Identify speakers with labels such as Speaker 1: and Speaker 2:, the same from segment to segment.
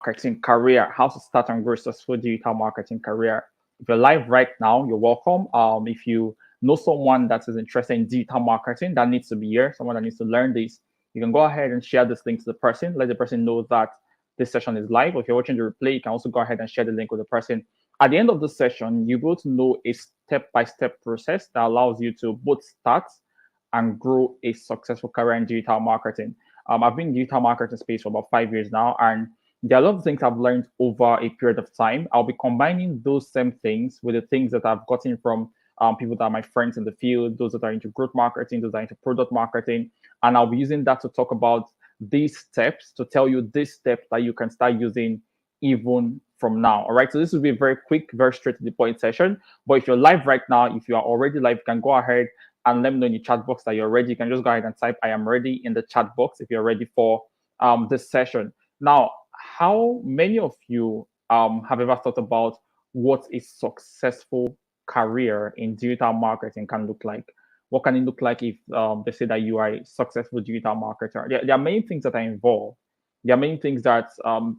Speaker 1: marketing career, how to start and grow a successful digital marketing career. If you're live right now, you're welcome. If you know someone that is interested in digital marketing that needs to be here, someone that needs to learn this, you can go ahead and share this link to the person. Let the person know that this session is live. Or if you're watching the replay, you can also go ahead and share the link with the person. At the end of the session, you'll be able to know a step-by-step process that allows you to both start and grow a successful career in digital marketing. I've been in digital marketing space for about 5 years now, and there are a lot of things I've learned over a period of time. I'll be combining those same things with the things that I've gotten from people that are my friends in the field, those that are into growth marketing, those that are into product marketing, and I'll be using that to talk about these steps to tell you these steps that you can start using even from now. All right. So this will be a very quick, very straight to the point session. But if you're live right now, if you are already live, you can go ahead and let me know in the chat box that you're ready. You can just go ahead and type "I am ready" in the chat box if you're ready for this session. Now, how many of you have ever thought about what a successful career in digital marketing can look like? What can it look like if they say that you are a successful digital marketer? There are many things that are involved. There are many things that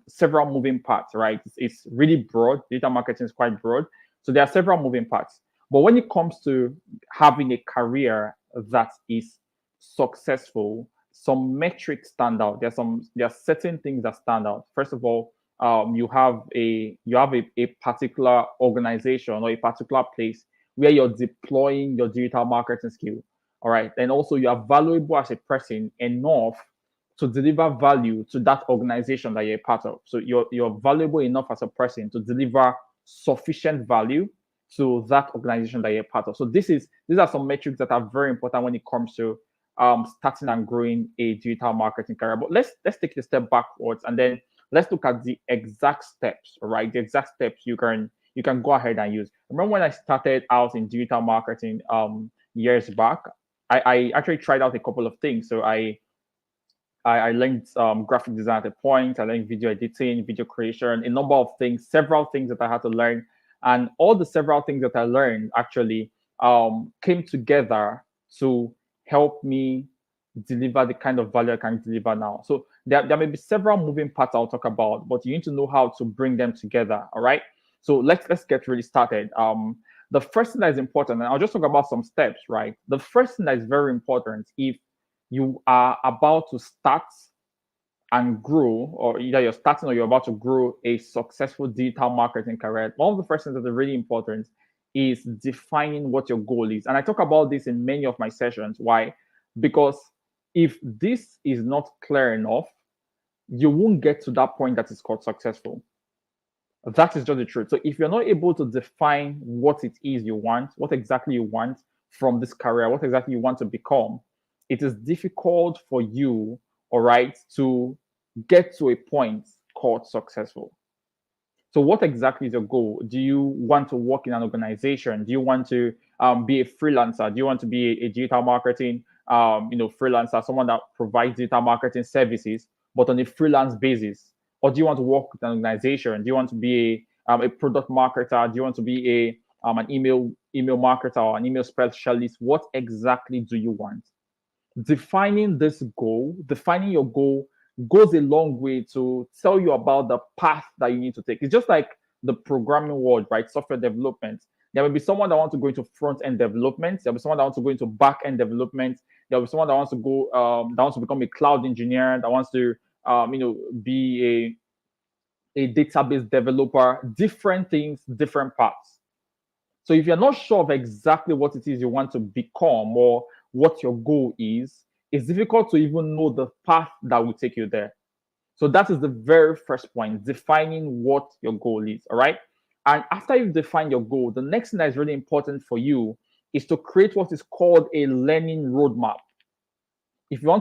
Speaker 1: several moving parts, right? It's really broad. Digital marketing is quite broad. So there are several moving parts. But when it comes to having a career that is successful, some metrics stand out. There are certain things that stand out. First of all, you have a particular organization or a particular place where you're deploying your digital marketing skill. All right. And also you are valuable as a person enough to deliver value to that organization that you're a part of. So you're valuable enough as a person to deliver sufficient value to that organization that you're a part of. So these are some metrics that are very important when it comes to starting and growing a digital marketing career. But let's take a step backwards and then let's look at the exact steps, right? The exact steps you can go ahead and use. Remember when I started out in digital marketing years back, I actually tried out a couple of things. So I learned graphic design at a point. I learned video editing, video creation, a number of things, several things that I had to learn. And all the several things that I learned actually came together to help me deliver the kind of value I can deliver now. So there may be several moving parts I'll talk about, but you need to know how to bring them together. All right. So let's get really started. The first thing that is important, and I'll just talk about some steps, right? The first thing that is very important if you are about to start and grow, or either you're starting or you're about to grow a successful digital marketing career, one of the first things that are really important is defining what your goal is. And I talk about this in many of my sessions. Why? Because if this is not clear enough, you won't get to that point that is called successful. That is just the truth. So if you're not able to define what it is you want, what exactly you want from this career, what exactly you want to become, it is difficult for you, all right, to get to a point called successful. So what exactly is your goal? Do you want to work in an organization? Do you want to be a freelancer? Do you want to be a digital marketing freelancer, someone that provides digital marketing services, but on a freelance basis? Or do you want to work with an organization? Do you want to be a product marketer? Do you want to be an email marketer or an email specialist? What exactly do you want? Defining your goal goes a long way to tell you about the path that you need to take. It's just like the programming world, right? Software development. There will be someone that wants to go into front end development. There'll be someone that wants to go into back end development. There'll be someone that wants to go that wants to become a cloud engineer. That wants to be a database developer. Different things, different paths. So if you're not sure of exactly what it is you want to become or what your goal is, it's difficult to even know the path that will take you there. So that is the very first point, defining what your goal is. All right. And after you've defined your goal, the next thing that is really important for you is to create what is called a learning roadmap. If you're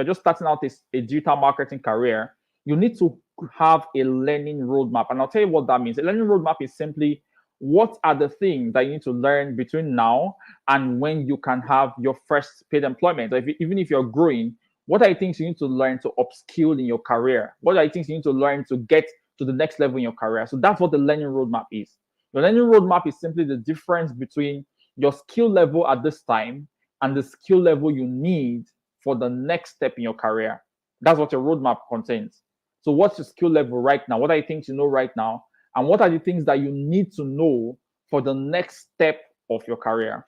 Speaker 1: just starting out a digital marketing career, you need to have a learning roadmap. And I'll tell you what that means. A learning roadmap is simply what are the things that you need to learn between now and when you can have your first paid employment. So even if you're growing, what are the things you need to learn to upskill in your career? What are the things you need to learn to get to the next level in your career? So that's what the learning roadmap is. The learning roadmap is simply the difference between your skill level at this time and the skill level you need for the next step in your career. That's what your roadmap contains. So what's your skill level right now? What are the things you know right now? And what are the things that you need to know for the next step of your career?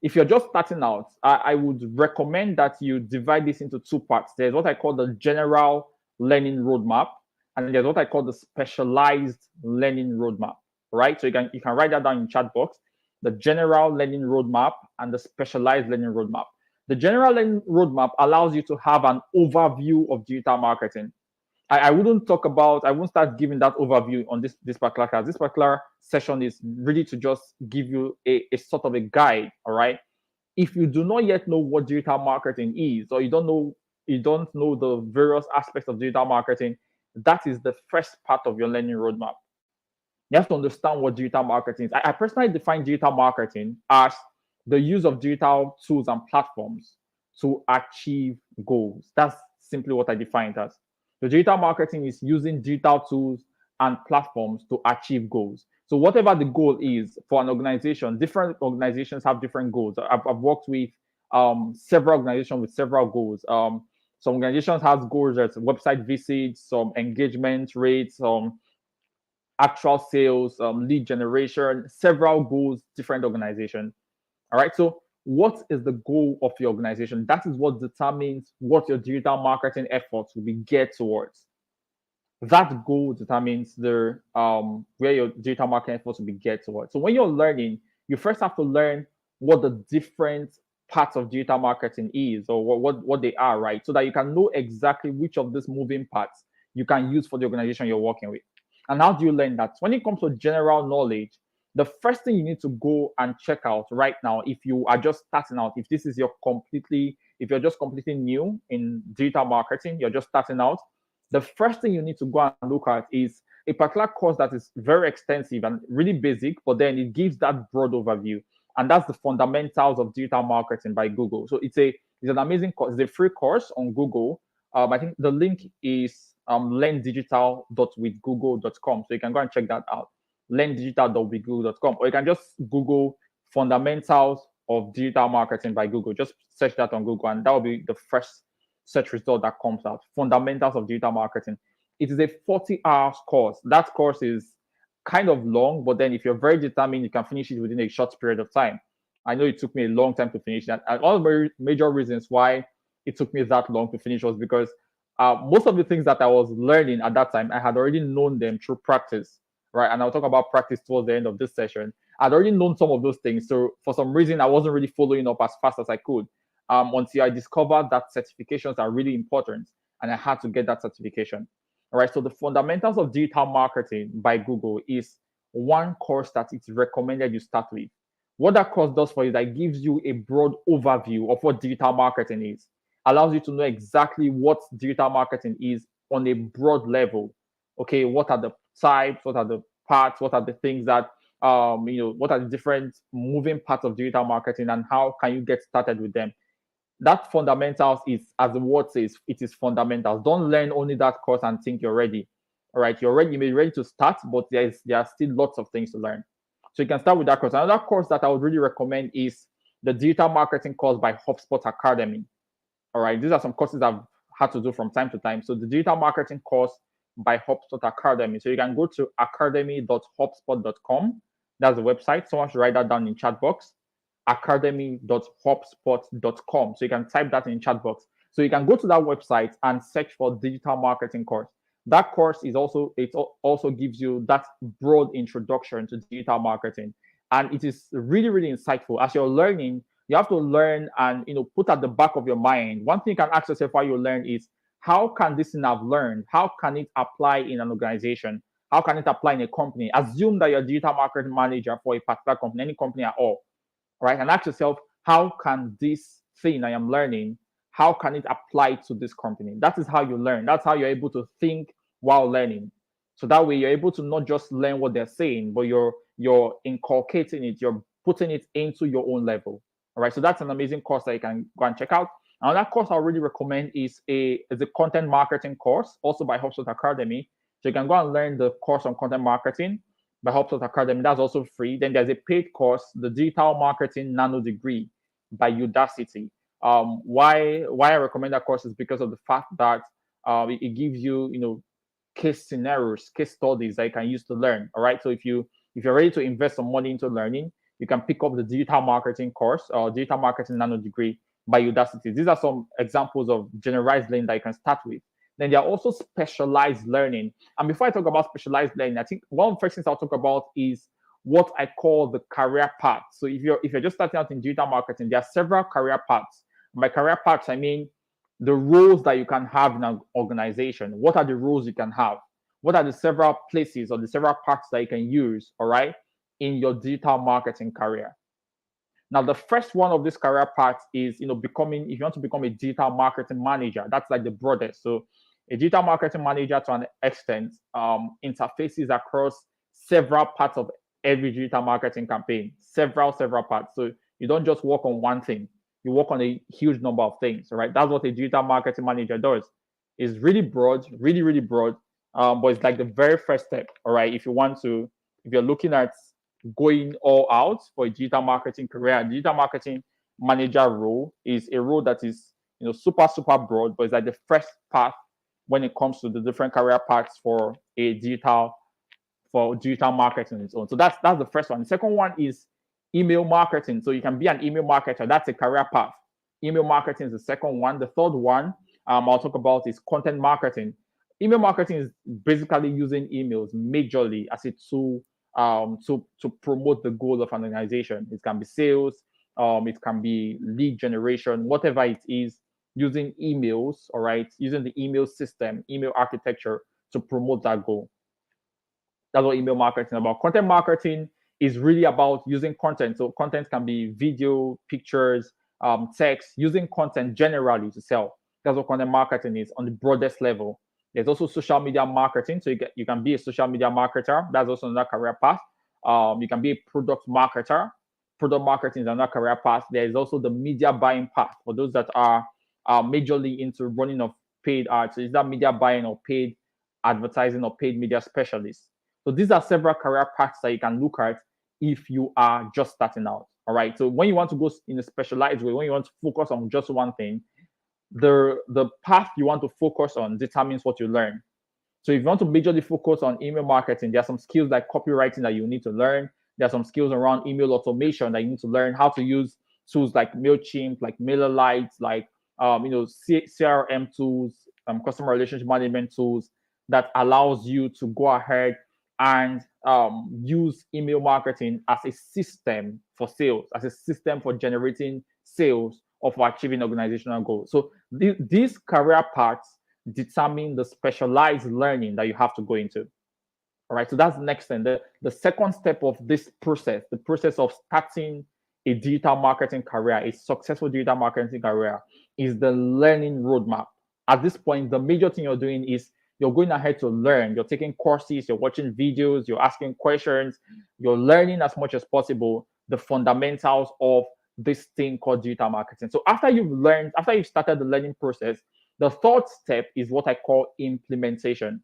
Speaker 1: If you're just starting out, I would recommend that you divide this into two parts. There's what I call the general learning roadmap, and there's what I call the specialized learning roadmap. Right? So you can write that down in chat box. The general learning roadmap and the specialized learning roadmap. The general learning roadmap allows you to have an overview of digital marketing. I wouldn't talk about, I won't start giving that overview on this particular class. This particular session is really to just give you a sort of a guide, all right? If you do not yet know what digital marketing is, or you don't know the various aspects of digital marketing, that is the first part of your learning roadmap. You have to understand what digital marketing is. I personally define digital marketing as the use of digital tools and platforms to achieve goals. That's simply what I define it as. The digital marketing is using digital tools and platforms to achieve goals. So whatever the goal is for an organization, different organizations have different goals. I've worked with several organizations with several goals. Some organizations have goals as website visits, some engagement rates, some actual sales, lead generation, several goals, different organizations. All right. So, what is the goal of your organization? That is what determines what your digital marketing efforts will be geared towards. That goal determines the where your digital marketing efforts will be geared towards. So, when you're learning, you first have to learn what the different parts of digital marketing is, or what they are, right? So that you can know exactly which of these moving parts you can use for the organization you're working with. And how do you learn that? When it comes to general knowledge, the first thing you need to go and check out right now, if you are just starting out, if you're just completely new in digital marketing, you're just starting out, the first thing you need to go and look at is a particular course that is very extensive and really basic, but then it gives that broad overview. And that's the fundamentals of digital marketing by Google. So it's an amazing course. It's a free course on Google. I think the link is learndigital.withgoogle.com. So you can go and check that out. Learndigital.withgoogle.com. Or you can just Google fundamentals of digital marketing by Google. Just search that on Google, and that will be the first search result that comes out. Fundamentals of digital marketing. It is a 40 hours course. That course is kind of long, but then if you're very determined, you can finish it within a short period of time. I know it took me a long time to finish that. And all the major reasons why it took me that long to finish was because most of the things that I was learning at that time, I had already known them through practice, right? And I'll talk about practice towards the end of this session. I'd already known some of those things. So for some reason, I wasn't really following up as fast as I could until I discovered that certifications are really important. And I had to get that certification. All right. So the fundamentals of digital marketing by Google is one course that it's recommended you start with. What that course does for you, that gives you a broad overview of what digital marketing is, allows you to know exactly what digital marketing is on a broad level. Okay, what are the types, what are the parts, what are the things that what are the different moving parts of digital marketing, and how can you get started with them? That fundamentals is, as the word says, it is fundamentals. Don't learn only that course and think you're ready. All right, you're ready, you may be ready to start, but there are still lots of things to learn. So you can start with that course. Another course that I would really recommend is the digital marketing course by HubSpot Academy. All right, these are some courses I've had to do from time to time. So the digital marketing course by HubSpot Academy. So you can go to academy.hubspot.com. That's the website. Someone should write that down in chat box. Academy.hubspot.com. So you can type that in chat box. So you can go to that website and search for digital marketing course. That course is also gives you that broad introduction to digital marketing, and it is really, really insightful. As you're learning, you have to learn and put at the back of your mind. One thing you can ask yourself while you learn is, how can this thing I've learned, how can it apply in an organization? How can it apply in a company? Assume that you're a digital marketing manager for a particular company, any company at all, right? And ask yourself, how can this thing I am learning, how can it apply to this company? That is how you learn. That's how you're able to think while learning. So that way you're able to not just learn what they're saying, but you're inculcating it, you're putting it into your own level. All right. So that's an amazing course that you can go and check out. Another course I really recommend is a content marketing course, also by HubSpot Academy. So you can go and learn the course on content marketing by HubSpot Academy. That's also free. Then there's a paid course, the Digital Marketing Nano Degree by Udacity. Why I recommend that course is because of the fact that it gives you, case scenarios, case studies that you can use to learn. All right. So if you're ready to invest some money into learning, you can pick up the digital marketing course or digital marketing nano degree by Udacity. These are some examples of generalized learning that you can start with. Then there are also specialized learning. And before I talk about specialized learning, I think one of the first things I'll talk about is what I call the career path. So if you're just starting out in digital marketing, there are several career paths. By career paths, I mean the roles that you can have in an organization. What are the roles you can have? What are the several places or the several paths that you can use, all right, in your digital marketing career? Now, the first one of this career paths is, becoming, if you want to become a digital marketing manager, that's like the broadest. So a digital marketing manager, to an extent, interfaces across several parts of every digital marketing campaign, several parts. So you don't just work on one thing, you work on a huge number of things, right? That's what a digital marketing manager does. It's really broad, really, really broad. But it's like the very first step, all right? If you're looking at going all out for a digital marketing career, a digital marketing manager role is a role that is, super, super broad, but it's like the first path when it comes to the different career paths for digital marketing on its own. So that's the first one. The second one is email marketing. So you can be an email marketer. That's a career path. Email marketing is the second one. The third one I'll talk about is content marketing. Email marketing is basically using emails majorly as a tool to promote the goal of an organization. It can be sales, it can be lead generation, whatever it is, using emails, all right, using the email system, email architecture to promote that goal. That's what email marketing is about. Content marketing is really about using content. So content can be video, pictures, text, using content generally to sell. That's what content marketing is on the broadest level. There's also social media marketing. So you can be a social media marketer. That's also another career path. You can be a product marketer. Product marketing is another career path. There is also the media buying path for those that are majorly into running of paid ads. So is that media buying or paid advertising or paid media specialists? So these are several career paths that you can look at if you are just starting out. All right. So when you want to go in a specialized way, when you want to focus on just one thing, the path you want to focus on determines what you learn. So if you want to majorly focus on email marketing, there are some skills like copywriting that you need to learn. There are some skills around email automation that you need to learn, how to use tools like MailChimp, like MailerLite, like CRM tools, customer relationship management tools that allows you to go ahead and use email marketing as a system for sales, as a system for generating sales or for achieving organizational goals. So these career paths determine the specialized learning that you have to go into. All right, so that's the next thing. The second step of this process, the process of starting a digital marketing career, a successful digital marketing career, is the learning roadmap. At this point, the major thing you're doing is you're going ahead to learn. You're taking courses, you're watching videos, you're asking questions, you're learning as much as possible the fundamentals of this thing called digital marketing. So after you've started the learning process, the third step is what I call implementation.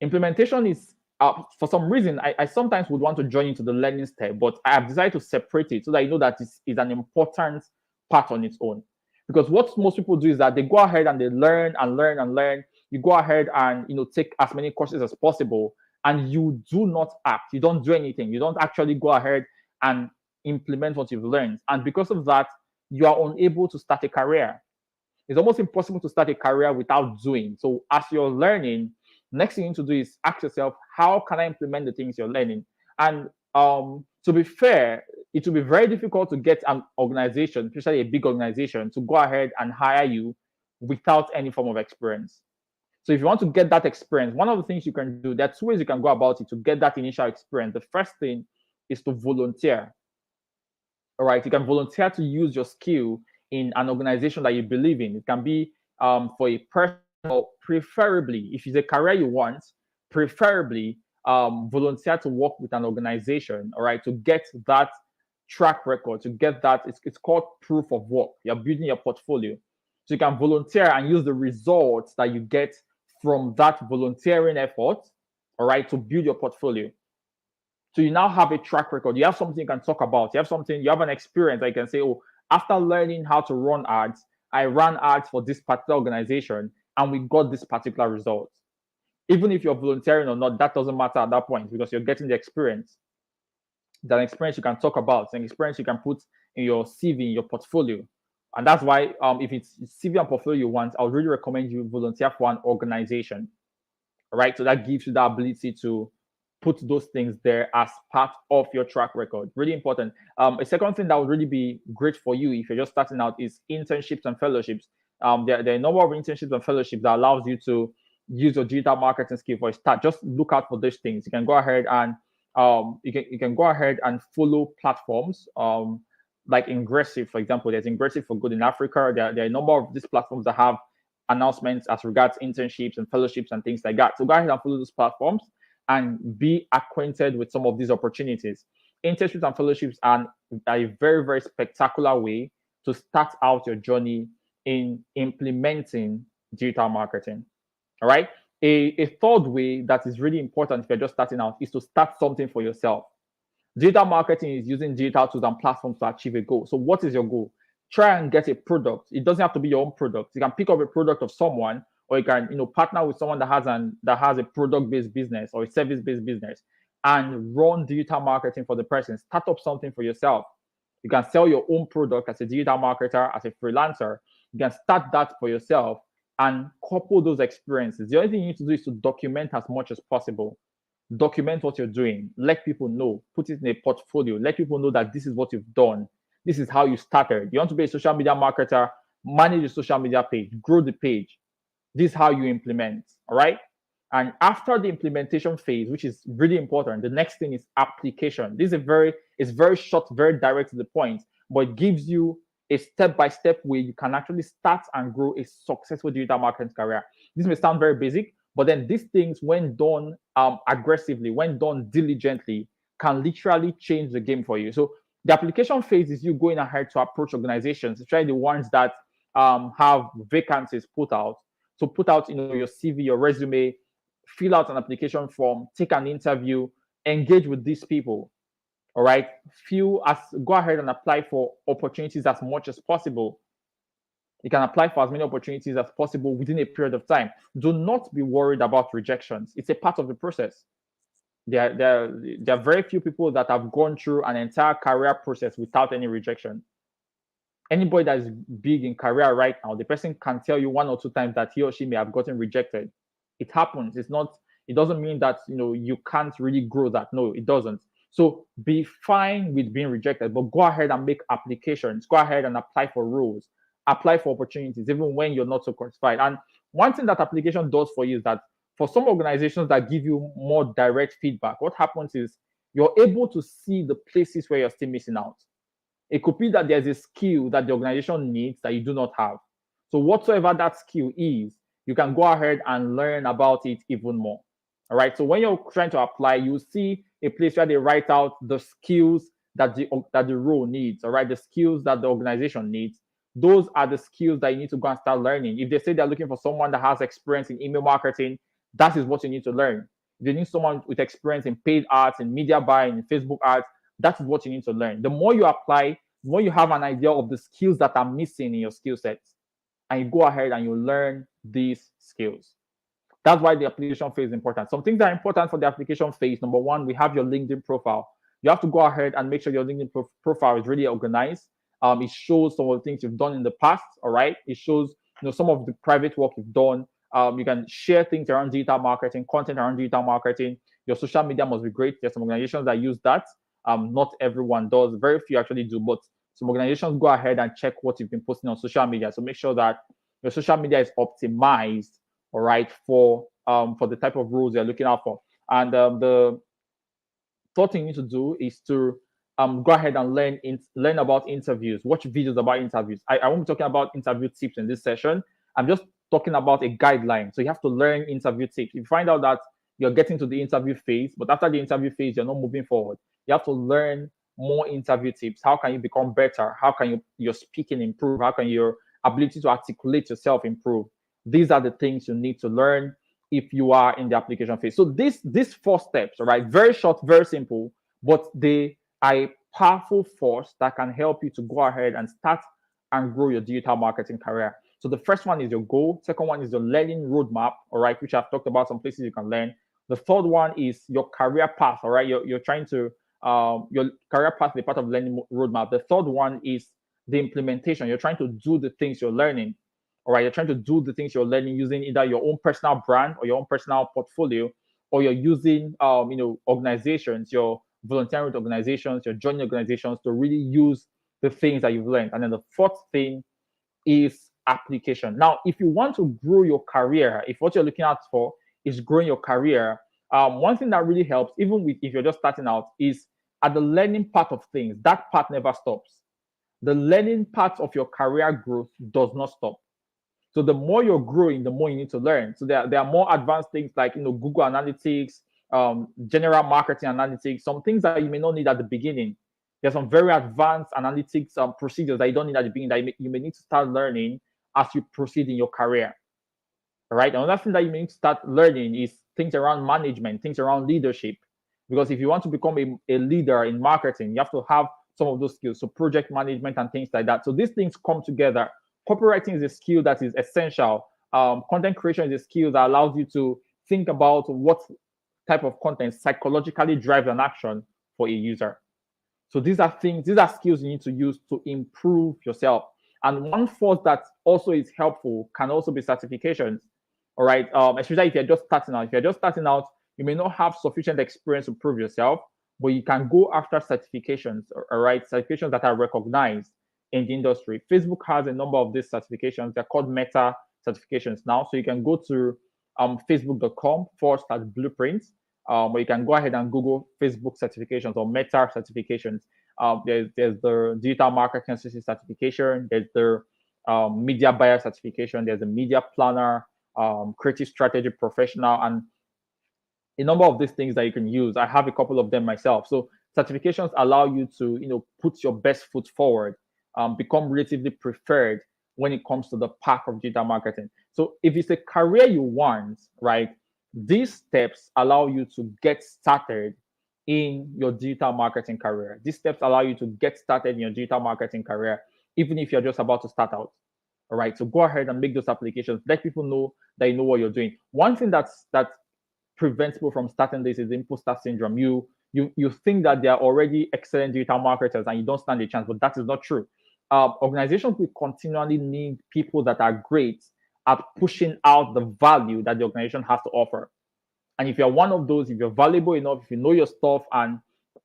Speaker 1: Implementation is, for some reason, I sometimes would want to join into the learning step, but I have decided to separate it so that you know that it's an important part on its own. Because what most people do is that they go ahead and they learn and learn and learn. You go ahead and take as many courses as possible, and you do not act. You don't do anything. You don't actually go ahead and implement what you've learned. And because of that, you are unable to start a career. It's almost impossible to start a career without doing. So as you're learning, next thing you need to do is ask yourself, how can I implement the things you're learning? And to be fair, it will be very difficult to get an organization, especially a big organization, to go ahead and hire you without any form of experience. So if you want to get that experience, one of the things you can do, there are two ways you can go about it to get that initial experience. The first thing is to volunteer. All right, you can volunteer to use your skill in an organization that you believe in. It can be for a person, or preferably, if it's a career you want, preferably volunteer to work with an organization, all right, to get that track record, to get that, it's called proof of work. You're building your portfolio. So you can volunteer and use the results that you get from that volunteering effort, all right, to build your portfolio. So you now have a track record. You have something you can talk about. You have an experience that you can say, oh, after learning how to run ads, I ran ads for this particular organization, and we got this particular result. Even if you're volunteering or not, that doesn't matter at that point because you're getting the experience. It's an experience you can talk about, it's an experience you can put in your CV, in your portfolio. And that's why if it's CV and portfolio you want, I would really recommend you volunteer for an organization. Right? So that gives you the ability to put those things there as part of your track record. Really important. A second thing that would really be great for you if you're just starting out is internships and fellowships. There are a number of internships and fellowships that allows you to use your digital marketing skill for a start. Just look out for these things. You can go ahead and you can go ahead and follow platforms like Ingressive, for example. There's Ingressive for Good in Africa. There are a number of these platforms that have announcements as regards internships and fellowships and things like that. So go ahead and follow those platforms and be acquainted with some of these opportunities. Internships and fellowships are a very, very spectacular way to start out your journey in implementing digital marketing. All right. A third way that is really important if you're just starting out is to start something for yourself. Digital marketing is using digital tools and platforms to achieve a goal. So, what is your goal? Try and get a product. It doesn't have to be your own product. You can pick up a product of someone, or you can, partner with someone that has a product-based business or a service-based business, and run digital marketing for the person. Start up something for yourself. You can sell your own product as a digital marketer, as a freelancer. You can start that for yourself and couple those experiences. The only thing you need to do is to document as much as possible. Document what you're doing. Let people know. Put it in a portfolio. Let people know that this is what you've done. This is how you started. You want to be a social media marketer, manage a social media page, grow the page. This is how you implement. All right. And after the implementation phase, which is really important, the next thing is application. This is very short, very direct to the point, but it gives you a step-by-step way you can actually start and grow a successful digital marketing career. This may sound very basic, but then these things, when done aggressively, when done diligently, can literally change the game for you. So the application phase is you going ahead to approach organizations, especially the ones that have vacancies put out. So put out, your CV, your resume, fill out an application form, take an interview, engage with these people. All right. Go ahead and apply for opportunities as much as possible. You can apply for as many opportunities as possible within a period of time. Do not be worried about rejections. It's a part of the process. There are very few people that have gone through an entire career process without any rejection. Anybody that is big in career right now, the person can tell you one or two times that he or she may have gotten rejected. It happens. It doesn't mean that you can't really grow that. No, it doesn't. So be fine with being rejected, but go ahead and make applications. Go ahead and apply for roles, apply for opportunities, even when you're not so qualified. And one thing that application does for you is that for some organizations that give you more direct feedback, what happens is you're able to see the places where you're still missing out. It could be that there's a skill that the organization needs that you do not have. So whatsoever that skill is, you can go ahead and learn about it even more. All right. So when you're trying to apply, you see a place where they write out the skills that the role needs. All right. The skills that the organization needs. Those are the skills that you need to go and start learning. If they say they're looking for someone that has experience in email marketing, that is what you need to learn. If they need someone with experience in paid ads, in media buying, in Facebook ads, that is what you need to learn. The more you apply, the more you have an idea of the skills that are missing in your skill sets, and you go ahead and you learn these skills. That's why the application phase is important. Some things that are important for the application phase. Number one, we have your LinkedIn profile. You have to go ahead and make sure your LinkedIn profile is really organized. It shows some of the things you've done in the past. All right. It shows some of the private work you've done. You can share things around digital marketing, content around digital marketing. Your social media must be great. There's some organizations that use that. Not everyone does. Very few actually do, but some organizations go ahead and check what you've been posting on social media. So make sure that your social media is optimized, all right, for the type of roles you're looking out for. And the third thing you need to do is to go ahead and learn about interviews. Watch videos about interviews. I won't be talking about interview tips in this session. I'm just talking about a guideline. So you have to learn interview tips. If you find out that you're getting to the interview phase, but after the interview phase, you're not moving forward, you have to learn more interview tips. How can you become better? How can your speaking improve? How can your ability to articulate yourself improve? These are the things you need to learn if you are in the application phase. So these 4 steps, all right, very short, very simple, but they are a powerful force that can help you to go ahead and start and grow your digital marketing career. So the first one is your goal. Second one is your learning roadmap, all right, which I've talked about some places you can learn. The third one is your career path, all right. You're trying to your career path is part of learning roadmap. The third one is the implementation. You're trying to do the things you're learning, all right. You're trying to do the things you're learning using either your own personal brand or your own personal portfolio, or you're using organizations, your volunteering with organizations, your joining organizations to really use the things that you've learned. And then the fourth thing is application. Now, if you want to grow your career, if what you're looking out for is growing your career, one thing that really helps, even with if you're just starting out, is at the learning part of things. That part never stops. The learning part of your career growth does not stop. So the more you're growing, the more you need to learn. So there are more advanced things like Google Analytics, general marketing analytics, some things that you may not need at the beginning. There's some very advanced analytics procedures that you don't need at the beginning that you may need to start learning as you proceed in your career. All right. Another thing that you may need to start learning is things around management, things around leadership. Because if you want to become a leader in marketing, you have to have some of those skills. So project management and things like that. So these things come together. Copywriting is a skill that is essential. Content creation is a skill that allows you to think about what type of content psychologically drives an action for a user. So these are skills you need to use to improve yourself. And one force that also is helpful can also be certifications. All right. Especially if you're just starting out. If you're just starting out, you may not have sufficient experience to prove yourself, but you can go after certifications, all right? Certifications that are recognized in the industry. Facebook has a number of these certifications. They're called Meta certifications now. So you can go to facebook.com/blueprint, or you can go ahead and Google Facebook certifications or Meta certifications. There's the digital marketing certification. There's the media buyer certification. There's a media planner, creative strategy professional, and a number of these things that you can use. I have a couple of them myself. So certifications allow you to put your best foot forward, become relatively preferred when it comes to the path of digital marketing. So if it's a career you want, right, these steps allow you to get started in your digital marketing career. These steps allow you to get started in your digital marketing career, even if you're just about to start out. All right. So go ahead and make those applications. Let people know that you know what you're doing. One thing that prevents people from starting this is imposter syndrome. You think that they are already excellent digital marketers and you don't stand a chance, but that is not true. Organizations will continually need people that are great at pushing out the value that the organization has to offer. And if you're one of those, if you're valuable enough, if you know your stuff, and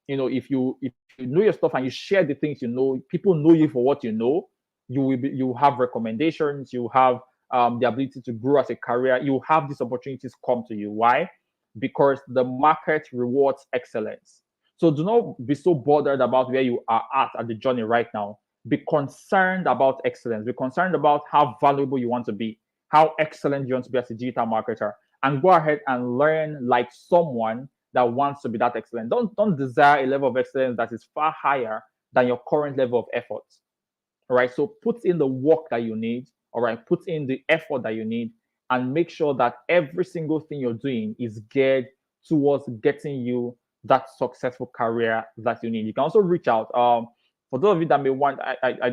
Speaker 1: if you know your stuff and you share the things you know, people know you for what you know. You have recommendations. You have the ability to grow as a career. You have these opportunities come to you. Why? Because the market rewards excellence. So do not be so bothered about where you are at the journey right now. Be concerned about excellence. Be concerned about how valuable you want to be, how excellent you want to be as a digital marketer, and go ahead and learn like someone that wants to be that excellent. Don't desire a level of excellence that is far higher than your current level of effort. All right. So put in the work that you need. All right. Put in the effort that you need, and make sure that every single thing you're doing is geared towards getting you that successful career that you need. You can also reach out. For those of you that may want,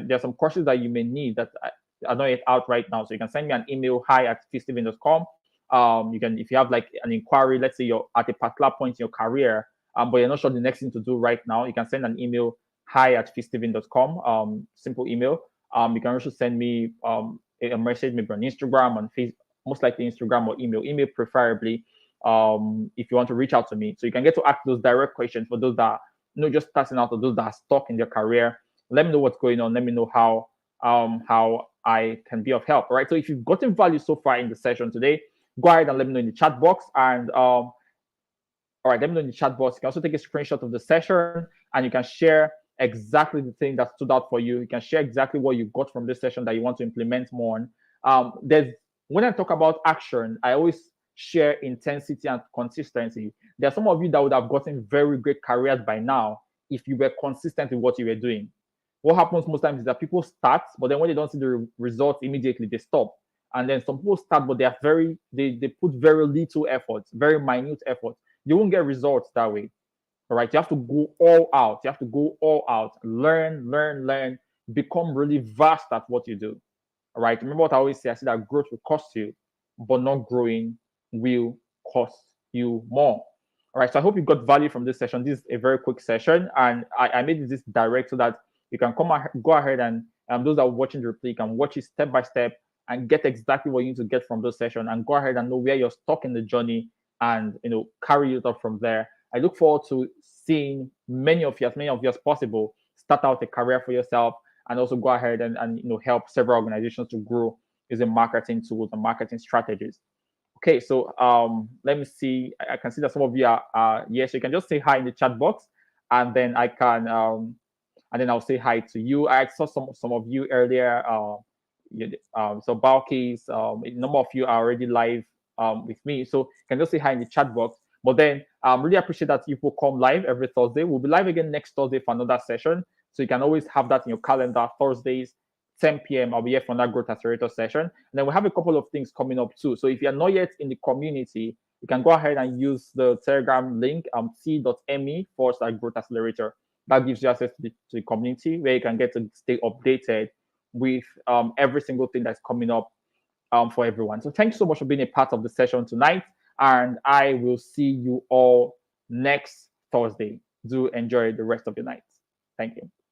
Speaker 1: there's some courses that you may need that are not yet out right now. So you can send me an email, hi@fitsteven.com. You can, if you have like an inquiry, let's say you're at a particular point in your career, but you're not sure the next thing to do right now, you can send an email, hi@fitsteven.com, simple email. You can also send me a message, maybe on Instagram, on Facebook, most likely Instagram or email preferably, if you want to reach out to me. So you can get to ask those direct questions for those that just starting out or those that are stuck in their career. Let me know what's going on. Let me know how I can be of help. All right. So if you've gotten value so far in the session today, go ahead and let me know in the chat box. And all right, let me know in the chat box. You can also take a screenshot of the session and you can share exactly the thing that stood out for you. You can share exactly what you got from this session that you want to implement more on. When I talk about action, I always share intensity and consistency. There are some of you that would have gotten very great careers by now if you were consistent with what you were doing. What happens most times is that people start, but then when they don't see the results immediately, they stop. And then some people start, but they put very little effort, very minute effort. You won't get results that way. All right. You have to go all out. You have to go all out. Learn, become really vast at what you do. All right. Remember what I always say. I say that growth will cost you, but not growing will cost you more. All right. So I hope you got value from this session. This is a very quick session, and I made this direct so that you can go ahead and those that are watching the replay can watch it step by step and get exactly what you need to get from this session, and go ahead and know where you're stuck in the journey, and carry it up from there. I look forward to seeing as many of you as possible start out a career for yourself, and also go ahead and help several organizations to grow using marketing tools and marketing strategies. Okay, so let me see. I can see that some of you are yes. You can just say hi in the chat box, and then I can and then I'll say hi to you. I saw some of you earlier. So Balkis, a number of you are already live with me, so you can just say hi in the chat box. But then really appreciate that you will come live every Thursday. We'll be live again next Thursday for another session, so you can always have that in your calendar. Thursdays, 10 p.m. I'll be here for that growth accelerator session. And then we have a couple of things coming up too. So if you're not yet in the community, you can go ahead and use the Telegram link, t.me/growth accelerator. That gives you access to the community where you can get to stay updated with every single thing that's coming up for everyone. So thanks so much for being a part of the session tonight. And I will see you all next Thursday. Do enjoy the rest of your night. Thank you.